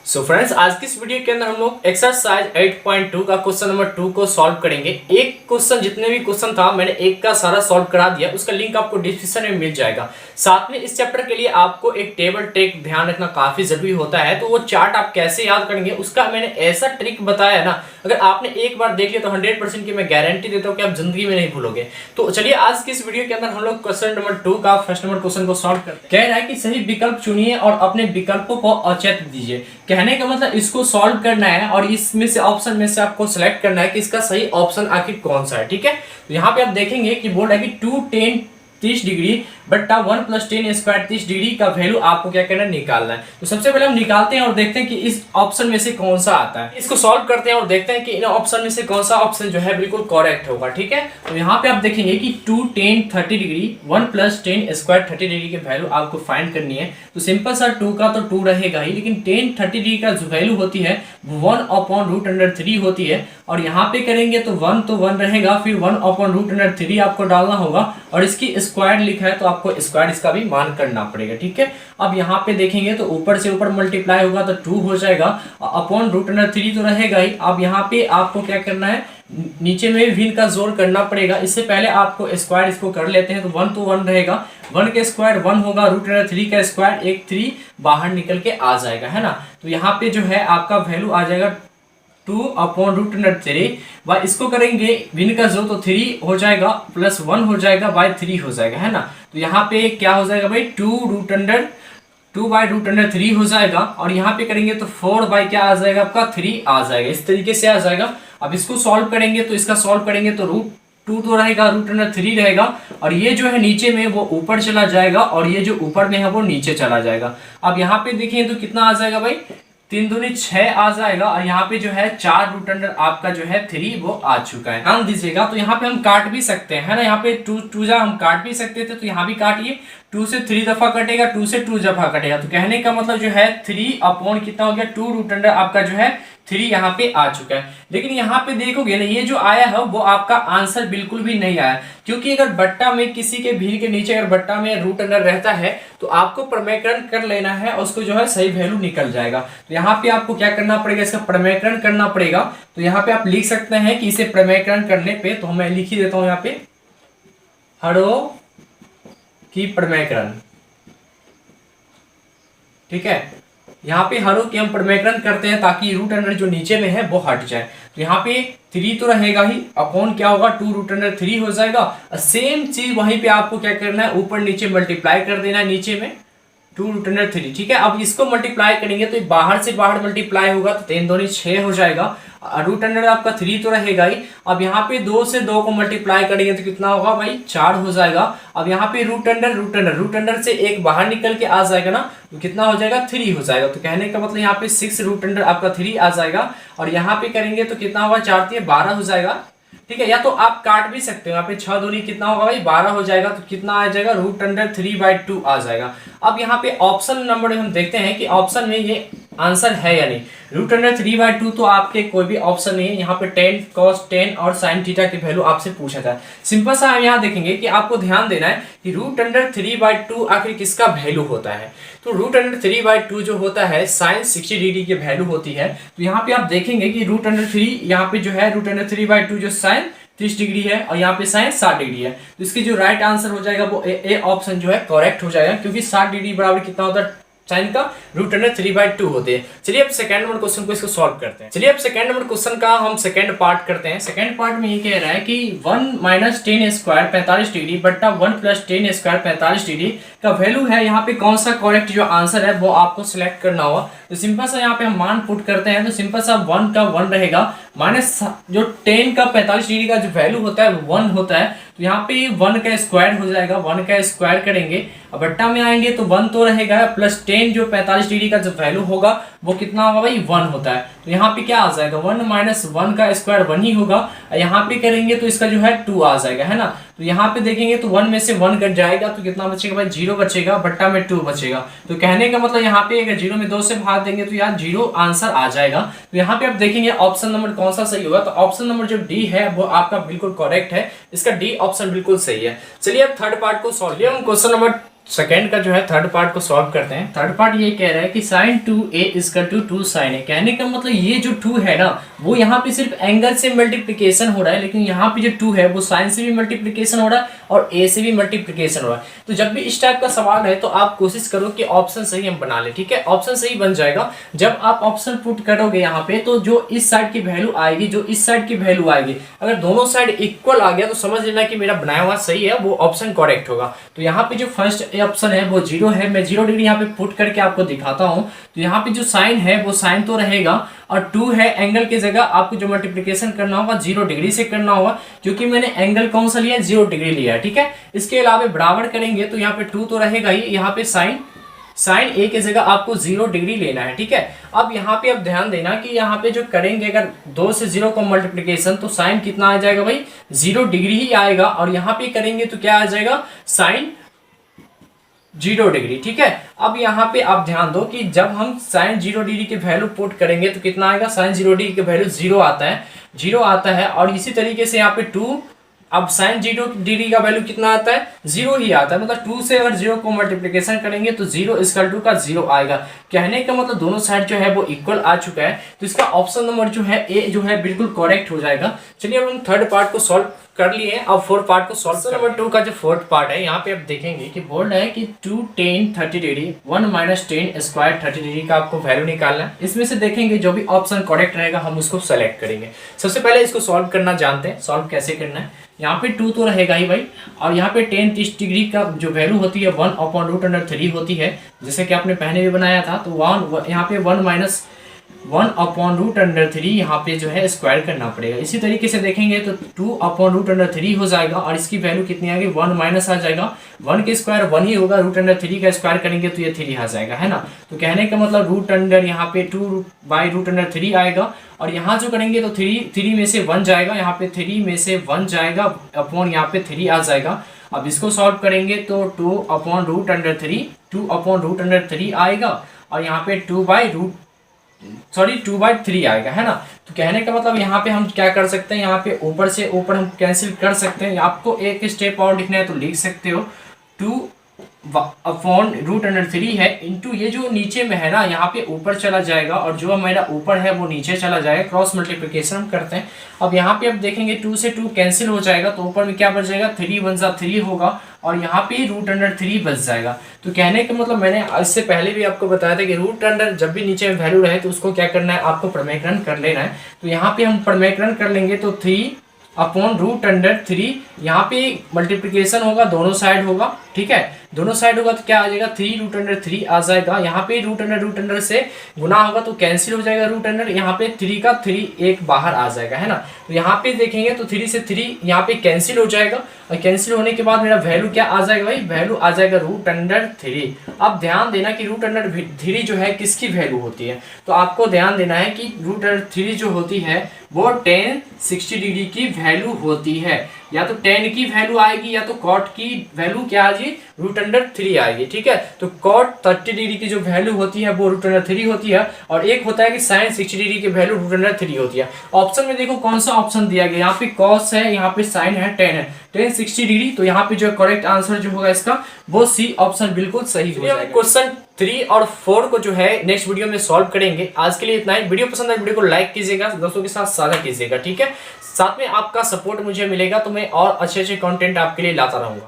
So friends, आज की इस वीडियो के अंदर हम लोग एक्सरसाइज 8.2 का क्वेश्चन नंबर 2 को सॉल्व करेंगे। एक क्वेश्चन, जितने भी क्वेश्चन था मैंने एक का सारा सॉल्व करा दिया, उसका लिंक आपको डिस्क्रिप्शन में मिल जाएगा। साथ में इस चैप्टर के लिए आपको एक टेबल टेक ध्यान रखना काफी जरूरी होता है, तो वो चार्ट आप कैसे याद करेंगे उसका मैंने ऐसा ट्रिक बताया है ना, अगर आपने एक बार देख लिया तो 100% की मैं गारंटी देता हूँ कि आप जिंदगी में नहीं भूलोगे। तो चलिए आज की इस वीडियो के अंदर हम लोग क्वेश्चन नंबर 2 का फर्स्ट नंबर क्वेश्चन को सॉल्व करते हैं। कह रहा है कि सही विकल्प चुनिए और अपने विकल्पों को अचेत दीजिए। कहने का मतलब इसको सॉल्व करना है और इसमें से ऑप्शन में से आपको सिलेक्ट करना है कि इसका सही ऑप्शन आखिर कौन सा है। ठीक है, तो यहाँ पे आप देखेंगे कि बोल रहा है कि 2 10 30 डिग्री बट्टा 1 + 10 स्क्वायर 30 डिग्री का वैल्यू आपको क्या करना है, निकालना है। तो सबसे पहले हम निकालते हैं और देखते हैं कि इस ऑप्शन में से कौन सा आता है। इसको सॉल्व करते हैं और देखते हैं कि इन ऑप्शन में से कौन सा ऑप्शन जो है बिल्कुल करेक्ट होगा। ठीक है, तो यहाँ पे आप देखेंगे कि 2 10 30 डिग्री 1 + 10 स्क्वायर 30 डिग्री की वैल्यू आपको फाइंड करनी है। तो सिंपल सा 2 का तो 2 रहेगा ही, लेकिन 10 30 डिग्री का जो वैल्यू होती है 1/√3 होती है। और यहाँ पे करेंगे तो 1 तो 1 रहेगा, फिर 1/√3 आपको डालना होगा और इसकी स्क्वायर लिखा है तो आपको स्क्वायर इसका भी मान करना पड़ेगा। ठीक है, अब यहाँ पे देखेंगे तो ऊपर से ऊपर मल्टीप्लाई होगा तो 2 हो जाएगा, /√3 तो रहेगा ही। अब यहाँ पे आपको क्या करना है, नीचे में भिन्न का जोड़ करना पड़ेगा। इससे पहले आपको स्क्वायर इसको कर लेते हैं, तो 1 तो 1 रहेगा, 1 के स्क्वायर 1 होगा, √3 का स्क्वायर एक 3 बाहर निकल के आ जाएगा, है ना। तो यहाँ पे जो है आपका वैल्यू आ जाएगा 2/√3। बाय इसको करेंगे भिन्न का जोड़ तो 3 हो जाएगा, प्लस 1 हो जाएगा, बाय 3 हो जाएगा, है ना। तो यहाँ पे क्या हो जाएगा भाई, 2/√3 हो जाएगा। और यहाँ पे करेंगे तो 4 बाय क्या आ जाएगा आपका 3 आ जाएगा, इस तरीके से आ जाएगा। अब इसको सॉल्व करेंगे तो इसका सॉल्व करेंगे तो √2 तो रहेगा, √3 रहेगा, और ये जो है नीचे में वो ऊपर चला जाएगा और ये जो ऊपर में है वो नीचे चला जाएगा। अब यहाँ पे देखिए तो कितना आ जाएगा भाई, 3 दूनी 6 आ जाएगा। और यहाँ पे जो है 4 आपका जो है 3 वो आ चुका है। ध्यान दीजिएगा, तो यहाँ पे हम काट भी सकते हैं, है ना। यहाँ पे 2 जा हम काट भी सकते थे, तो यहाँ भी काटिए, 2 से 3 दफा कटेगा, 2 से 2 दफा कटेगा। तो कहने का मतलब जो है 3 कितना हो गया, 2 आपका जो है 3 यहाँ पे आ चुका है। लेकिन यहाँ पे देखोगे ना, ये जो आया है वो आपका आंसर बिल्कुल भी नहीं आया, क्योंकि अगर बट्टा में किसी के भीड़ के नीचे अगर बट्टा में √अंडर रहता है तो आपको प्रमेयकरण कर लेना है, उसको जो है सही वैल्यू निकल जाएगा। तो यहाँ पे आपको क्या करना पड़ेगा, इसका प्रमेयकरण करना पड़ेगा। तो यहाँ पे आप लिख सकते हैं कि इसे प्रमेयकरण करने पे, तो मैं लिख ही देता हूँ यहाँ पे, हरो की प्रमेयकरण। ठीक है, यहाँ पे हरों की हम प्रमेयकरण करते हैं ताकि √अंडर जो नीचे में है वो हट जाए। तो यहाँ पे 3 तो रहेगा ही, अपॉन क्या होगा 2√3 हो जाएगा। सेम चीज वहीं पे आपको क्या करना है, ऊपर नीचे मल्टीप्लाई कर देना है नीचे में 2√3। ठीक है, अब इसको मल्टीप्लाई करेंगे तो बाहर से बाहर मल्टीप्लाई होगा तो 3 दूनी 6 हो जाएगा, √अंडर आपका 3 तो रहेगा ही। अब यहाँ पे 2 से 2 को मल्टीप्लाई करेंगे तो कितना होगा भाई, 4 हो जाएगा। अब यहाँ पे √अंडर से एक बाहर निकल के आ जाएगा ना, तो कितना हो जाएगा 3 हो जाएगा। तो कहने का मतलब यहाँ पे 6 आपका 3 आ जाएगा। और यहाँ पे करेंगे तो कितना होगा, 4 3 12 हो जाएगा। ठीक है, या तो आप काट भी सकते हो, यहाँ पे 6 दूनी कितना होगा भाई 12 हो जाएगा। तो कितना आ जाएगा, √3/2 आ जाएगा। अब यहाँ पे ऑप्शन नंबर हम देखते हैं कि ऑप्शन में ये आंसर है या नहीं। √3/2 तो आपके कोई भी ऑप्शन नहीं है। यहाँ पे tan cos tan और sin थीटा की वैल्यू आपसे पूछा था। सिंपल सा हम यहाँ देखेंगे कि आपको ध्यान देना है कि √3/2 आखिर किसका वैल्यू होता है। तो √3/2 जो होता है sin 60 डिग्री की वैल्यू होती है। तो यहाँ पे आप देखेंगे कि √3 यहाँ पे जो है √3/2 जो sin 30 डिग्री है और यहाँ पे sin 60 डिग्री है। तो इसकी जो राइट आंसर हो जाएगा वो ए ऑप्शन जो है करेक्ट हो जाएगा, क्योंकि 60 डिग्री बराबर कितना होता है, साइन का √3/2 होते हैं। चलिए अब सेकंड नंबर क्वेश्चन को इसको सॉल्व करते हैं। चलिए अब सेकंड नंबर क्वेश्चन का हम सेकंड पार्ट करते हैं। सेकंड पार्ट में ये कह रहा है कि 1 - 10 स्क्वायर 45 डिग्री बट्टा 1 + 10 स्क्वायर 45 डिग्री का वैल्यू है। यहाँ पे कौन सा करेक्ट जो आंसर है वो आपको सिलेक्ट करना होगा। तो सिंपल सा यहाँ पे हम मान पुट करते हैं, तो सिंपल सा 1 का 1 रहेगा, माइनस जो 10 का 45 डिग्री का जो वैल्यू होता है वो 1 होता है। तो यहाँ पे 1 का स्क्वायर हो जाएगा, 1 का स्क्वायर करेंगे, अब बट्टा में आएंगे तो 1 तो रहेगा, प्लस 10 जो 45 डिग्री का जो वैल्यू होगा वो कितना होगा भाई 1 होता है। तो यहाँ पे क्या आ जाएगा, 1 - 1 का स्क्वायर 1 ही होगा। यहाँ पे करेंगे तो इसका जो है 2 आ जाएगा, है ना। तो यहाँ पे देखेंगे तो 1 में से 1 कट जाएगा तो कितना बचेगा भाई, 0 बचेगा, बट्टा में 2 बचेगा। तो कहने का मतलब यहाँ पे अगर 0 में 2 से भाग देंगे तो यार 0 आंसर आ जाएगा। तो यहाँ पे आप देखेंगे ऑप्शन नंबर कौन सा सही होगा, तो ऑप्शन नंबर जो डी है वो आपका बिल्कुल करेक्ट है, इसका डी ऑप्शन बिल्कुल सही है। चलिए अब थर्ड पार्ट को सॉल्व किया हम। क्वेश्चन नंबर सेकेंड का जो है थर्ड पार्ट को सॉल्व करते हैं। थर्ड पार्ट ये कह रहा है कि sine 2a is equal to 2 sine A. कहने का मतलब ये जो 2 है ना वो यहाँ पे सिर्फ एंगल से मल्टीप्लिकेशन हो रहा है, लेकिन यहाँ पे जो 2 है वो साइन से भी मल्टीप्लिकेशन हो रहा है और a से भी मल्टीप्लिकेशन हो रहा है। तो जब भी इस टाइप का सवाल है तो आप कोशिश करो कि ऑप्शन सही हम बना ले, ठीक है। ऑप्शन सही बन जाएगा जब आप ऑप्शन पुट करोगे यहाँ पे, तो जो इस साइड की वैल्यू आएगी, जो इस साइड की वैल्यू आएगी, अगर दोनों साइड इक्वल आ गया तो समझ लेना कि मेरा बनाया हुआ सही है, वो ऑप्शन करेक्ट होगा। तो यहाँ पे जो फर्स्ट ऑप्शन है वो 0 है। मैं 0 डिग्री यहाँ पे पुट करके आपको दिखाता हूँ। तो यहाँ पे जो साइन है वो साइन तो रहेगा, और 2 है एंगल की जगह आपको जो मल्टीप्लिकेशन करना होगा 0 डिग्री से करना होगा, क्योंकि मैंने एंगल कौन सा लिया है, 0 डिग्री लिया है, ठीक है। इसके अलावा बराबर करेंगे तो यहाँ पे 2 तो रहेगा ही, यहाँ पे साइन ए की जगह आपको 0 डिग्री लेना है, ठीक है। अब यहाँ पे अब ध्यान देना कि यहाँ पे जो करेंगे अगर 2 से 0 को मल्टीप्लिकेशन, तो साइन कितना आ जाएगा भाई, 0 डिग्री ही आएगा। और यहाँ पे करेंगे तो क्या आ जाएगा, साइन 0 डिग्री, ठीक है। अब यहाँ पे आप ध्यान दो कि जब हम साइन 0 डिग्री के वैल्यू पुट करेंगे तो कितना आएगा, साइन 0 डिग्री के वैल्यू 0 आता है। और इसी तरीके से यहाँ पे 2, अब साइन 0 डिग्री का वैल्यू कितना आता है, 0 ही आता है। मतलब 2 से अगर 0 को मल्टीप्लिकेशन करेंगे तो 0 इक्वल टू का 0 आएगा। कहने का मतलब दोनों साइड जो है वो इक्वल आ चुका है, तो इसका ऑप्शन नंबर जो है ए जो है बिल्कुल करेक्ट हो जाएगा। चलिए अब हम थर्ड पार्ट को सॉल्व कर लिए हैं, अब फोर्थ पार्ट को सॉल्व। नंबर 2 का जो फोर्थ पार्ट है, यहाँ पे आप देखेंगे कि बोल रहा है कि 2 tan 30 degree 1 minus tan square 30 degree का आपको वैल्यू निकालना है। इसमें से देखेंगे जो भी ऑप्शन करेक्ट रहेगा हम उसको सेलेक्ट करेंगे। सबसे पहले इसको सॉल्व करना जानते हैं, सॉल्व कैसे करना है। यहाँ पे 2 तो रहेगा ही भाई, और यहाँ पे tan 30 डिग्री का जो वैल्यू होती है 1/√3 होती है, जैसे कि आपने पहले भी बनाया था। तो यहाँ पे 1 माइनस 1/√3 यहाँ पे जो है स्क्वायर करना पड़ेगा। इसी तरीके से देखेंगे तो 2/√3 हो जाएगा, और इसकी वैल्यू कितनी आएगी, 1 माइनस आ जाएगा। 1 के स्क्वायर 1 ही होगा, √3 का स्क्वायर करेंगे तो ये 3 आ जाएगा, है ना। तो कहने का मतलब √, यहाँ पे 2/√3 आएगा, और यहाँ जो करेंगे तो 3 में से 1 जाएगा, यहाँ पे 3 में से 1 जाएगा अपॉन यहाँ पे 3 आ जाएगा। अब इसको सॉल्व करेंगे तो 2/√3 आएगा, और यहाँ पे 2/3 आएगा, है ना। तो कहने का मतलब यहाँ पे हम क्या कर सकते हैं, यहाँ पे ऊपर से ऊपर हम कैंसिल कर सकते हैं। आपको एक स्टेप और लिखना है तो लिख सकते हो, 2/√3 है इंटू ये जो नीचे में है ना, यहाँ पे ऊपर चला जाएगा, और जो मेरा ऊपर है वो नीचे चला जाएगा। क्रॉस मल्टीप्लिकेशन हम करते हैं। अब यहाँ पे अब देखेंगे 2 से 2 कैंसिल हो जाएगा, तो ऊपर में क्या बच जाएगा, 3 1 जा 3 होगा, और यहाँ पे √3 बच जाएगा। तो कहने का मतलब मैंने इससे पहले भी आपको बताया था कि √, जब भी नीचे में वैल्यू रहे तो उसको क्या करना है, आपको प्रमेयकरण कर लेना है। तो यहाँ पे हम प्रमेयकरण कर लेंगे तो 3/√3, यहाँ पे मल्टीप्लिकेशन होगा, दोनों साइड होगा, ठीक है। दोनों साइड होगा तो क्या आ जाएगा, 3√3 आ जाएगा। यहाँ पे √√, से गुना होगा तो कैंसिल हो जाएगा √, यहाँ पे 3 का 3 एक बाहर आ जाएगा, है ना। तो यहाँ पे देखेंगे तो 3 से 3 यहाँ पे कैंसिल हो जाएगा, और कैंसिल होने के बाद मेरा वैल्यू क्या आ जाएगा भाई, वैल्यू आ जाएगा √3। अब ध्यान देना कि √3 जो है किसकी वैल्यू होती है, तो आपको ध्यान देना है कि √3 जो होती है वो tan 60 डिग्री की वैल्यू होती है। या तो tan की वैल्यू आएगी या तो cot की वैल्यू क्या आ जाएगी, √3 आएगी, ठीक है। तो cot 30 डिग्री की जो वैल्यू होती है वो √3 होती है, और एक होता है कि sin 60 डिग्री की वैल्यू √3 होती है। ऑप्शन में देखो कौन सा ऑप्शन दिया गया, यहाँ पे cos है, यहाँ पे sin है, tan है, tan 60 डिग्री। तो यहाँ पे जो करेक्ट आंसर जो होगा इसका वो सी ऑप्शन बिल्कुल सही हो जाएगा। क्वेश्चन 3 और 4 को जो है नेक्स्ट वीडियो में सॉल्व करेंगे। आज के लिए इतना ही। वीडियो पसंद आए वीडियो को लाइक कीजिएगा, दोस्तों के साथ साझा कीजिएगा, ठीक है। साथ में आपका सपोर्ट मुझे मिलेगा तो मैं और अच्छे कंटेंट आपके लिए लाता रहूंगा।